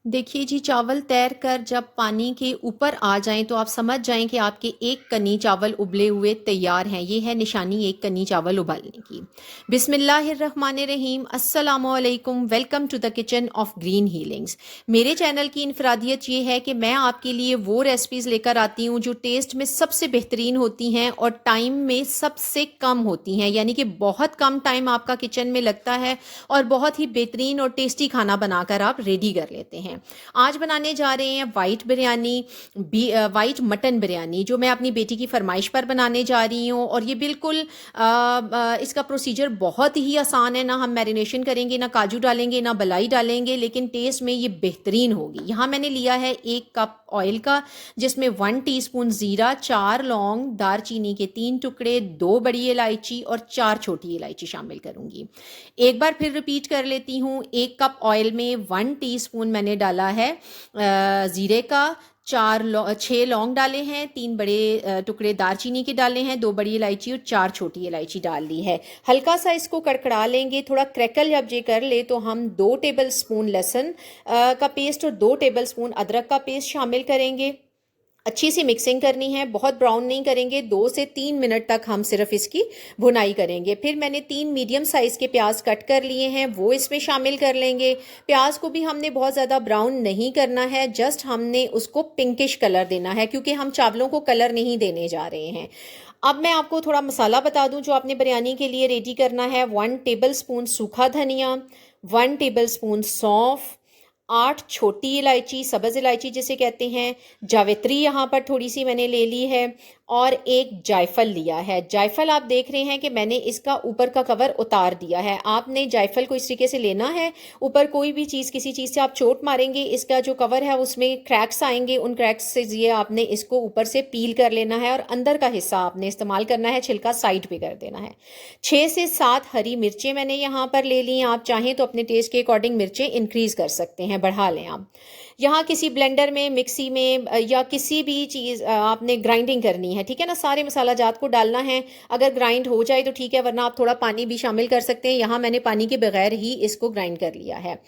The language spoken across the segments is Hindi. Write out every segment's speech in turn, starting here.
देखिए जी, चावल तैर कर जब पानी के ऊपर आ जाएं तो आप समझ जाएं कि आपके एक कनी चावल उबले हुए तैयार हैं। ये है निशानी एक कनी चावल उबालने की। बिस्मिल्लाहिर्रहमानिर्रहीम, अस्सलामु अलैकुम, welcome to the kitchen of green healings. मेरे चैनल की इनफरादियत ये है कि मैं आपके लिए वो रेसिपीज़ लेकर आती हूँ जो टेस्ट में सबसे बेहतरीन होती हैं और टाइम में सबसे कम होती हैं, यानी कि बहुत कम टाइम आपका किचन में लगता है और बहुत ही बेहतरीन और टेस्टी खाना बनाकर आप रेडी कर लेते हैं। आज बनाने जा रहे हैं white biryani, white mutton biryani, जो मैं अपनी बेटी की फरमाइश पर बनाने जा रही हूँ। और ये बिल्कुल इसका प्रोसीजर बहुत ही आसान है। ना हम मैरिनेशन करेंगे, ना काजू डालेंगे, ना मलाई डालेंगे, लेकिन टेस्ट में ये बेहतरीन होगी। यहाँ मैंने लिया है 1 कप ऑयल का, जिसमें 1 टीस्पून ज़ीरा, 4 लौंग, दारचीनी के 3 टुकड़े, 2 बड़ी इलायची और 4 छोटी इलायची शामिल करूँगी। एक बार फिर रिपीट कर लेती हूँ। 1 कप ऑयल में 1 टीस्पून मैंने डाला है ज़ीरे का, 6 लौंग डाले हैं, 3 बड़े टुकड़े दारचीनी के डाले हैं, 2 बड़ी इलायची और 4 छोटी इलायची डाल ली है। हल्का सा इसको कड़कड़ा लेंगे। थोड़ा क्रैकल जब ये कर ले तो हम 2 टेबल स्पून लहसुन का पेस्ट और 2 टेबल स्पून अदरक का पेस्ट शामिल करेंगे। अच्छी सी मिक्सिंग करनी है, बहुत ब्राउन नहीं करेंगे। 2 से 3 मिनट तक हम सिर्फ इसकी भुनाई करेंगे। फिर मैंने 3 मीडियम साइज़ के प्याज कट कर लिए हैं, वो इसमें शामिल कर लेंगे। प्याज को भी हमने बहुत ज़्यादा ब्राउन नहीं करना है, जस्ट हमने उसको पिंकिश कलर देना है, क्योंकि हम चावलों को कलर नहीं देने जा रहे हैं। अब मैं आपको थोड़ा मसाला बता दूं जो आपने बिरयानी के लिए रेडी करना है। 1 टेबल स्पून सूखा धनिया, 1 टेबल स्पून सौंफ, 8 छोटी इलायची, सब्ज़ इलायची जिसे कहते हैं, जावित्री यहाँ पर थोड़ी सी मैंने ले ली है, और एक जायफल लिया है। जायफल आप देख रहे हैं कि मैंने इसका ऊपर का कवर उतार दिया है। आपने जायफल को इस तरीके से लेना है, ऊपर कोई भी चीज़, किसी चीज़ से आप चोट मारेंगे, इसका जो कवर है उसमें क्रैक्स आएंगे, उन क्रैक्स से ये आपने इसको ऊपर से पील कर लेना है और अंदर का हिस्सा आपने इस्तेमाल करना है, छिलका साइड पे कर देना है। 6 से 7 हरी मिर्चें मैंने यहाँ पर ले ली हैं। आप चाहें तो अपने टेस्ट के अकॉर्डिंग मिर्चें इंक्रीज़ कर सकते हैं, बढ़ा लें आप। यहाँ किसी ब्लेंडर में, मिक्सी में या किसी भी चीज़ आपने ग्राइंडिंग करनी है, ठीक है ना। सारे मसाला जात को डालना है। अगर ग्राइंड हो जाए तो ठीक है, वरना आप थोड़ा पानी भी शामिल कर सकते हैं। यहाँ मैंने पानी के बगैर ही इसको ग्राइंड कर लिया है।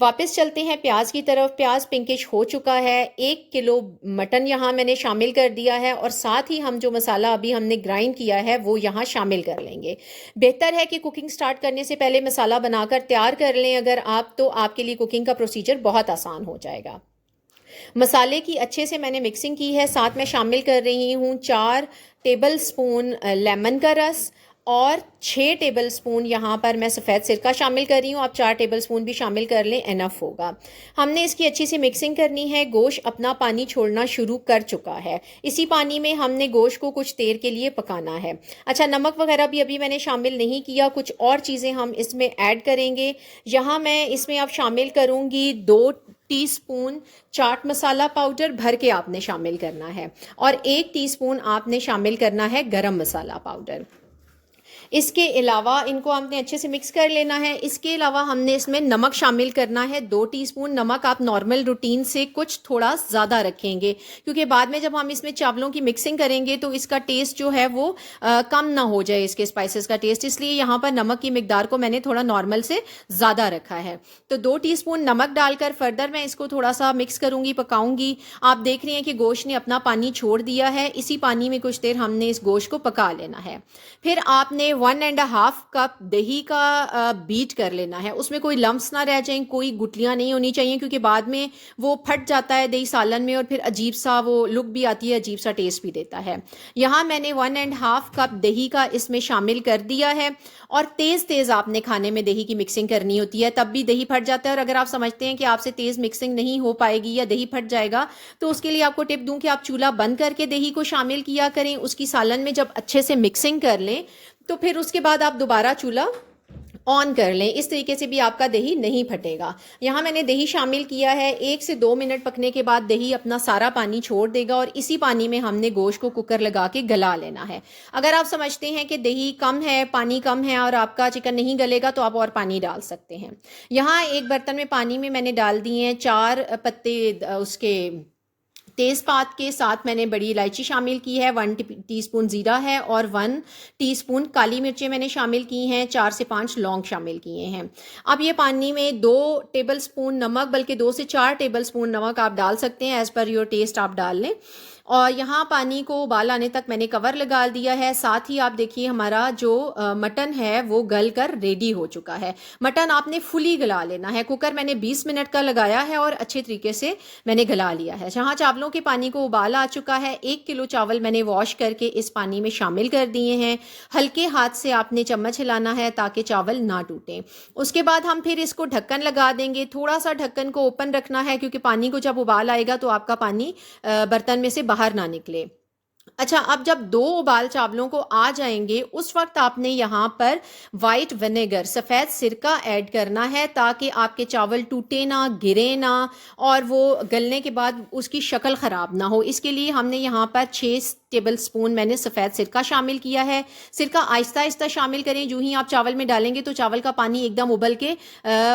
वापस चलते हैं प्याज की तरफ। प्याज पिंकिश हो चुका है। 1 किलो मटन यहाँ मैंने शामिल कर दिया है, और साथ ही हम जो मसाला अभी हमने ग्राइंड किया है वो यहाँ शामिल कर लेंगे। बेहतर है कि कुकिंग स्टार्ट करने से पहले मसाला बनाकर तैयार कर लें अगर आप, तो आपके लिए कुकिंग का प्रोसीजर बहुत आसान हो जाएगा। मसाले की अच्छे से मैंने मिक्सिंग की है। साथ में शामिल कर रही हूँ 4 टेबल स्पून लेमन का रस, और 6 टेबल स्पून यहाँ पर मैं सफ़ेद सिरका शामिल कर रही हूँ। आप 4 टेबल स्पून भी शामिल कर लें, इनफ होगा। हमने इसकी अच्छी सी मिक्सिंग करनी है। गोश्त अपना पानी छोड़ना शुरू कर चुका है। इसी पानी में हमने गोश्त को कुछ देर के लिए पकाना है। अच्छा, नमक वगैरह भी अभी मैंने शामिल नहीं किया, कुछ और चीज़ें हम इसमें ऐड करेंगे। यहाँ मैं इसमें अब शामिल करूँगी 2 टीस्पून चाट मसाला पाउडर, भर के आपने शामिल करना है, और 1 टीस्पून आपने शामिल करना है गरम मसाला पाउडर। इसके अलावा इनको हमने अच्छे से मिक्स कर लेना है। इसके अलावा हमने इसमें नमक शामिल करना है, 2 टीस्पून। नमक आप नॉर्मल रूटीन से कुछ थोड़ा ज़्यादा रखेंगे, क्योंकि बाद में जब हम इसमें चावलों की मिक्सिंग करेंगे तो इसका टेस्ट जो है वो कम ना हो जाए, इसके स्पाइसेस का टेस्ट। इसलिए यहाँ पर नमक की मिकदार को मैंने थोड़ा नॉर्मल से ज़्यादा रखा है। तो 2 टीस्पून नमक डालकर फर्दर मैं इसको थोड़ा सा मिक्स करूँगी, पकाऊँगी। आप देख रहे हैं कि गोश्त ने अपना पानी छोड़ दिया है। इसी पानी में कुछ देर हमने इस गोश्त को पका लेना है। फिर आपने 1.5 कप दही का बीट कर लेना है। उसमें कोई लम्स ना रह जाएं, कोई गुठलियां नहीं होनी चाहिए, क्योंकि बाद में वो फट जाता है दही सालन में, और फिर अजीब सा वो लुक भी आती है, अजीब सा टेस्ट भी देता है। यहाँ मैंने 1.5 कप दही का इसमें शामिल कर दिया है। और तेज़ तेज़ आपने खाने में दही की मिक्सिंग करनी होती है, तब भी दही फट जाता है। और अगर आप समझते हैं कि आपसे तेज़ मिक्सिंग नहीं हो पाएगी या दही फट जाएगा, तो उसके लिए आपको टिप दूं कि आप चूल्हा बंद करके दही को शामिल किया करें। उसकी सालन में जब अच्छे से मिक्सिंग कर लें तो फिर उसके बाद आप दोबारा चूल्हा ऑन कर लें। इस तरीके से भी आपका दही नहीं फटेगा। यहाँ मैंने दही शामिल किया है। 1 से 2 मिनट पकने के बाद दही अपना सारा पानी छोड़ देगा, और इसी पानी में हमने गोश्त को कुकर लगा के गला लेना है। अगर आप समझते हैं कि दही कम है, पानी कम है और आपका चिकन नहीं गलेगा, तो आप और पानी डाल सकते हैं। यहाँ एक बर्तन में पानी में मैंने डाल दिए हैं 4 पत्ते उसके तेज़पात के साथ मैंने बड़ी इलायची शामिल की है, 1 टीस्पून ज़ीरा है और 1 टीस्पून काली मिर्चें मैंने शामिल की हैं, 4 से 5 लौंग शामिल किए हैं। अब ये पानी में 2 टेबलस्पून नमक, बल्कि 2 से 4 टेबलस्पून नमक आप डाल सकते हैं, एज़ पर योर टेस्ट आप डाल लें। और यहाँ पानी को उबाल आने तक मैंने कवर लगा दिया है। साथ ही आप देखिए हमारा जो मटन है वो गल कर रेडी हो चुका है। मटन आपने फुली गला लेना है। कुकर मैंने 20 मिनट का लगाया है और अच्छे तरीके से मैंने गला लिया है। जहाँ चावलों के पानी को उबाल आ चुका है, 1 किलो चावल मैंने वॉश करके इस पानी में शामिल कर दिए हैं। हल्के हाथ से आपने चम्मच हिलाना है ताकि चावल ना टूटें। उसके बाद हम फिर इसको ढक्कन लगा देंगे। थोड़ा सा ढक्कन को ओपन रखना है क्योंकि पानी को जब उबाल आएगा तो आपका पानी बर्तन में से बाहर ना निकले। अच्छा, अब जब 2 उबाल चावलों को आ जाएंगे उस वक्त आपने यहाँ पर वाइट विनेगर, सफ़ेद सिरका ऐड करना है ताकि आपके चावल टूटे ना, गिरे ना और वो गलने के बाद उसकी शक्ल ख़राब ना हो। इसके लिए हमने यहाँ पर 6 टेबल स्पून मैंने सफ़ेद सिरका शामिल किया है। सिरका आहिस्ता आहिस्ता शामिल करें। जो ही आप चावल में डालेंगे तो चावल का पानी एकदम उबल के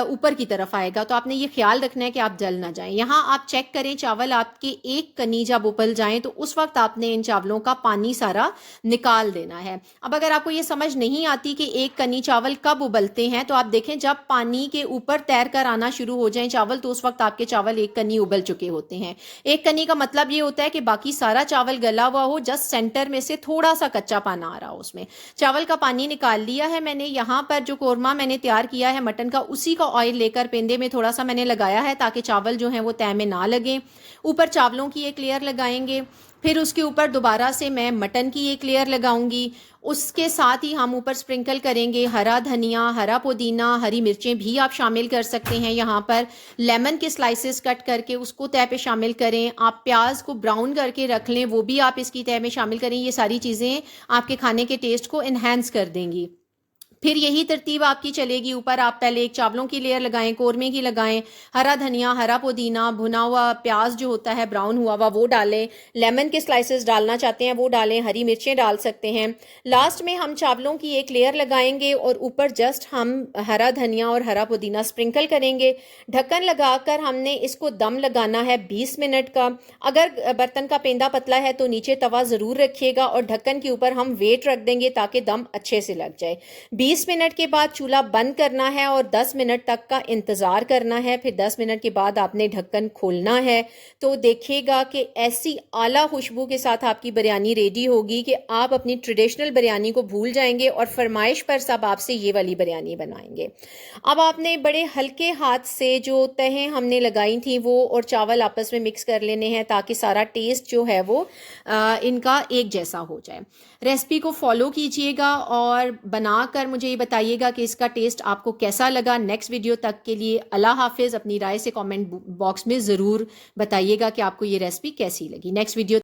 ऊपर की तरफ आएगा, तो आपने ये ख्याल रखना है कि आप जल ना जाएं। यहाँ आप चेक करें, चावल आपके एक कनी जब उबल जाएं तो उस वक्त आपने इन चावलों का पानी सारा निकाल देना है। अब अगर आपको ये समझ नहीं आती कि एक कनी चावल कब उबलते हैं, तो आप देखें जब पानी के ऊपर तैर कर आना शुरू हो जाएं चावल, तो उस वक्त आपके चावल एक कनी उबल चुके होते हैं। एक कनी का मतलब ये होता है कि बाकी सारा चावल गला हुआ हो, जस्ट सेंटर में से थोड़ा सा कच्चा पाना आ रहा हो। उसमें चावल का पानी निकाल लिया है मैंने। यहाँ पर जो कोरमा मैंने तैयार किया है मटन का, उसी का ऑयल लेकर पेंदे में थोड़ा सा मैंने लगाया है ताकि चावल जो हैं वो तय में ना लगे। ऊपर चावलों की एक लेयर लगाएंगे, फिर उसके ऊपर दोबारा से मैं मटन की एक लेयर लगाऊंगी। उसके साथ ही हम ऊपर स्प्रिंकल करेंगे हरा धनिया, हरा पुदीना, हरी मिर्चें भी आप शामिल कर सकते हैं। यहाँ पर लेमन के स्लाइसेस कट करके उसको तय पे शामिल करें। आप प्याज को ब्राउन करके रख लें, वो भी आप इसकी तय में शामिल करें। ये सारी चीज़ें आपके खाने के टेस्ट को इन्हेंस कर देंगी। फिर यही तरतीब आपकी चलेगी। ऊपर आप पहले एक चावलों की लेयर लगाएं, कोरमे की लगाएं, हरा धनिया, हरा पुदीना, भुना हुआ प्याज जो होता है ब्राउन हुआ हुआ वो डालें, लेमन के स्लाइसेस डालना चाहते हैं वो डालें, हरी मिर्चें डाल सकते हैं। लास्ट में हम चावलों की एक लेयर लगाएंगे और ऊपर जस्ट हम हरा धनिया और हरा पुदीना स्प्रिंकल करेंगे। ढक्कन लगाकर हमने इसको दम लगाना है 20 मिनट का। अगर बर्तन का पेंदा पतला है तो नीचे तवा ज़रूर रखिएगा और ढक्कन के ऊपर हम वेट रख देंगे ताकि दम अच्छे से लग जाए। 20 मिनट के बाद चूल्हा बंद करना है और 10 मिनट तक का इंतज़ार करना है। फिर 10 मिनट के बाद आपने ढक्कन खोलना है तो देखिएगा कि ऐसी आला खुशबू के साथ आपकी बिरयानी रेडी होगी कि आप अपनी ट्रेडिशनल बिरयानी को भूल जाएंगे और फरमाइश पर सब आपसे ये वाली बिरयानी बनाएंगे। अब आपने बड़े हल्के हाथ से जो तहें हमने लगाई थी वो और चावल आपस में मिक्स कर लेने हैं ताकि सारा टेस्ट जो है वो इनका एक जैसा हो जाए। रेसिपी को फॉलो कीजिएगा और बनाकर मुझे ये बताइएगा कि इसका टेस्ट आपको कैसा लगा। नेक्स्ट वीडियो तक के लिए अल्लाह हाफिज़। अपनी राय से कमेंट बॉक्स में ज़रूर बताइएगा कि आपको ये रेसिपी कैसी लगी। Next video